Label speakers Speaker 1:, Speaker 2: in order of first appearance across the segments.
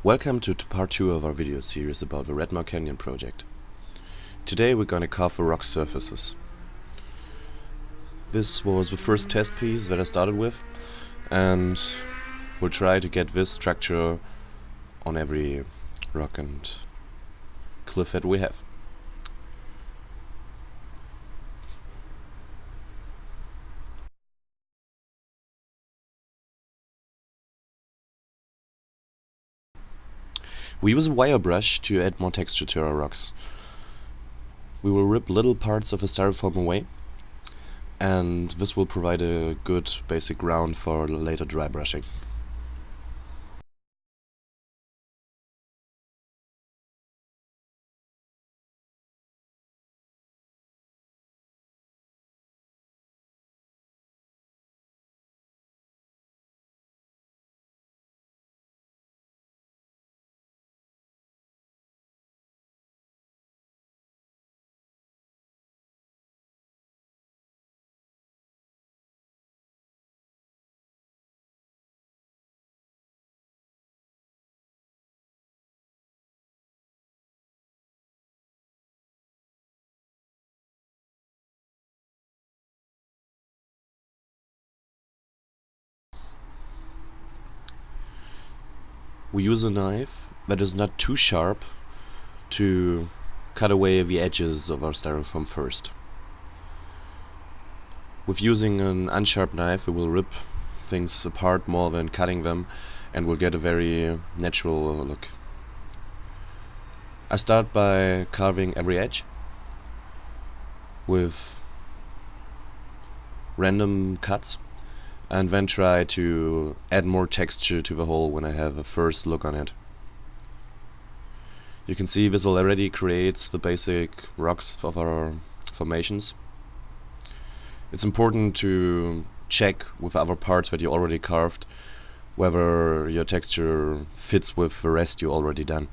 Speaker 1: Welcome to part 2 of our video series about the Redmaw Canyon project. Today we're gonna carve the rock surfaces. This was the first test piece that I started with, and we'll try to get this structure on every rock and cliff that we have. We use a wire brush to add more texture to our rocks. We will rip little parts of the styrofoam away, and this will provide a good basic ground for later dry brushing. We use a knife that is not too sharp to cut away the edges of our styrofoam first. With using an unsharp knife, we will rip things apart more than cutting them, and we'll get a very natural look. I start by carving every edge with random cuts, and then try to add more texture to the hole when I have a first look on it. You can see this already creates the basic rocks of our formations. It's important to check with other parts that you already carved whether your texture fits with the rest you already done.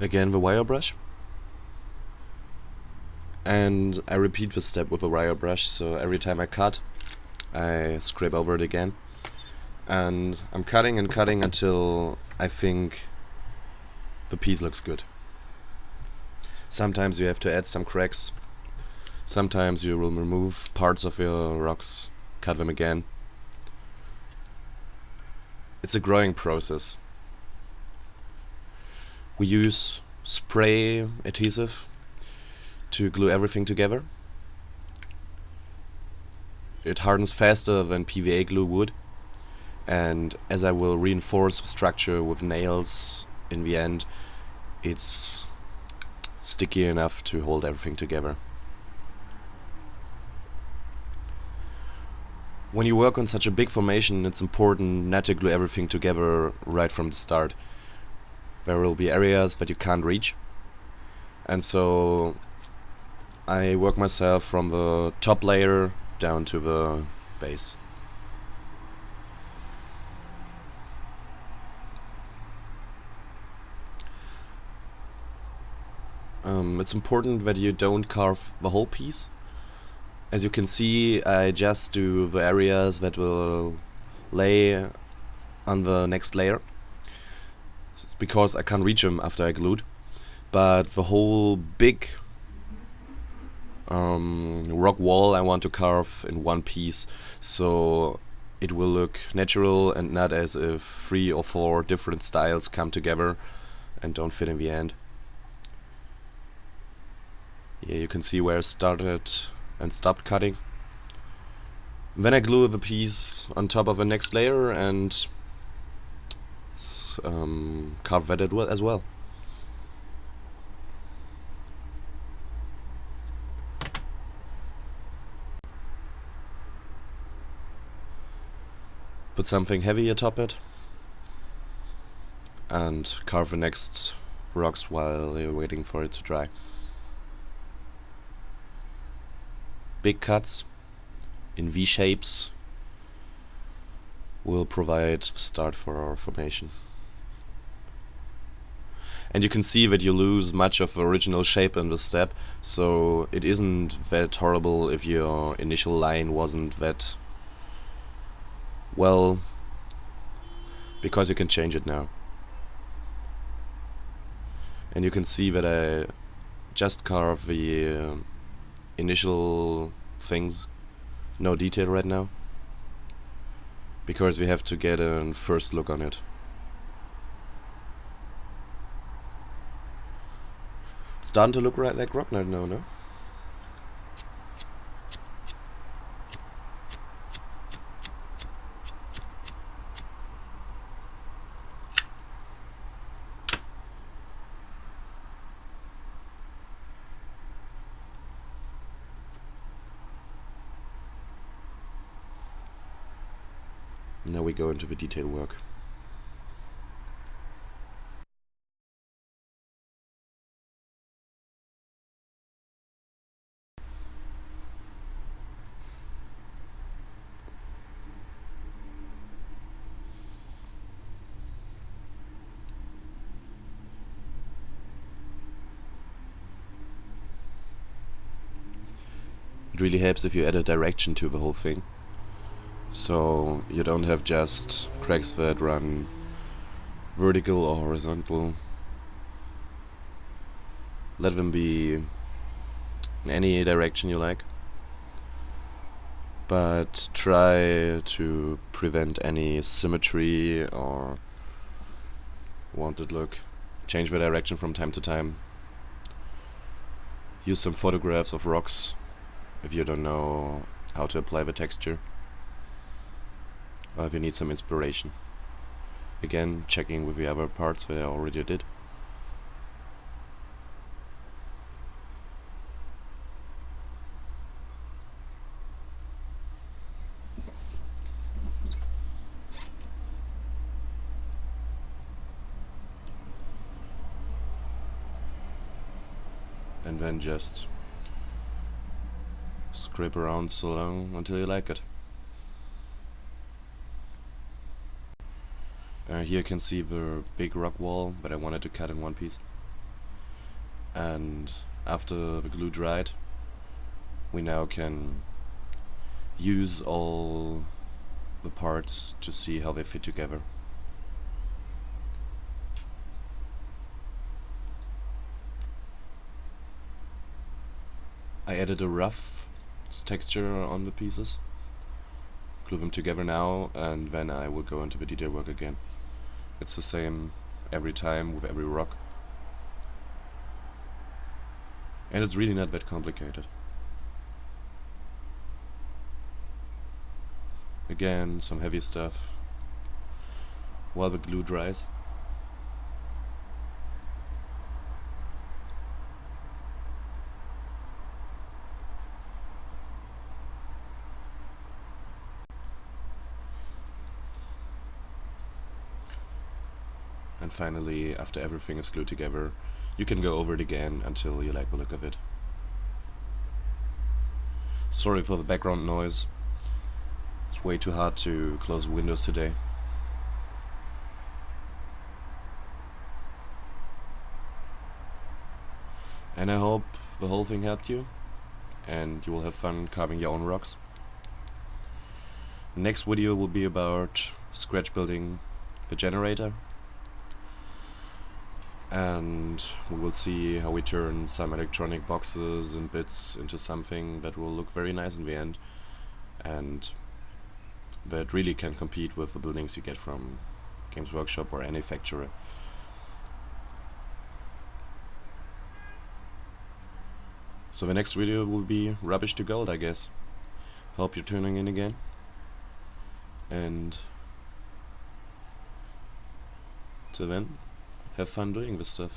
Speaker 1: Again the wire brush, and I repeat this step with a wire brush, so every time I cut I scrape over it again, and I'm cutting and cutting until I think the piece looks good. Sometimes you have to add some cracks, sometimes you will remove parts of your rocks, cut them again. It's a growing process. We use spray adhesive to glue everything together. It hardens faster than PVA glue would, and as I will reinforce the structure with nails in the end, it's sticky enough to hold everything together. When you work on such a big formation, it's important not to glue everything together right from the start. There will be areas that you can't reach, and so I work myself from the top layer down to the base. It's important that you don't carve the whole piece. As you can see, I just do the areas that will lay on the next layer. It's because I can't reach them after I glued, but the whole big rock wall I want to carve in one piece, so it will look natural and not as if 3 or 4 different styles come together and don't fit in the end. Yeah, you can see where I started and stopped cutting. Then I glue the piece on top of the next layer and carve that as well. Put something heavy atop it and carve the next rocks while you're waiting for it to dry. Big cuts in V shapes will provide the start for our formation. And you can see that you lose much of the original shape in this step, so it isn't that horrible if your initial line wasn't that well, because you can change it now. And you can see that I just carve the initial things, no detail right now, because we have to get a first look on it. It's starting to look right like rock now, no? Now we go into the detail work. It really helps if you add a direction to the whole thing, so you don't have just cracks that run vertical or horizontal. Let them be in any direction you like, but try to prevent any symmetry or wanted look. Change the direction from time to time. Use some photographs of rocks if you don't know how to apply the texture, or if you need some inspiration. Again, checking with the other parts that I already did. And then just scrape around so long until you like it. Here you can see the big rock wall that I wanted to cut in one piece. And after the glue dried, we now can use all the parts to see how they fit together. I added a rough texture on the pieces. Glue them together now, and then I will go into the detail work again. It's the same every time with every rock. And it's really not that complicated. Again, some heavy stuff while the glue dries. And finally, after everything is glued together, you can go over it again until you like the look of it. Sorry for the background noise. It's way too hard to close windows today. And I hope the whole thing helped you, and you will have fun carving your own rocks. The next video will be about scratch building the generator, and we will see how we turn some electronic boxes and bits into something that will look very nice in the end, and that really can compete with the buildings you get from Games Workshop or any factory. So the next video will be rubbish to gold, I guess. Hope you're tuning in again, and till then, have fun doing this stuff.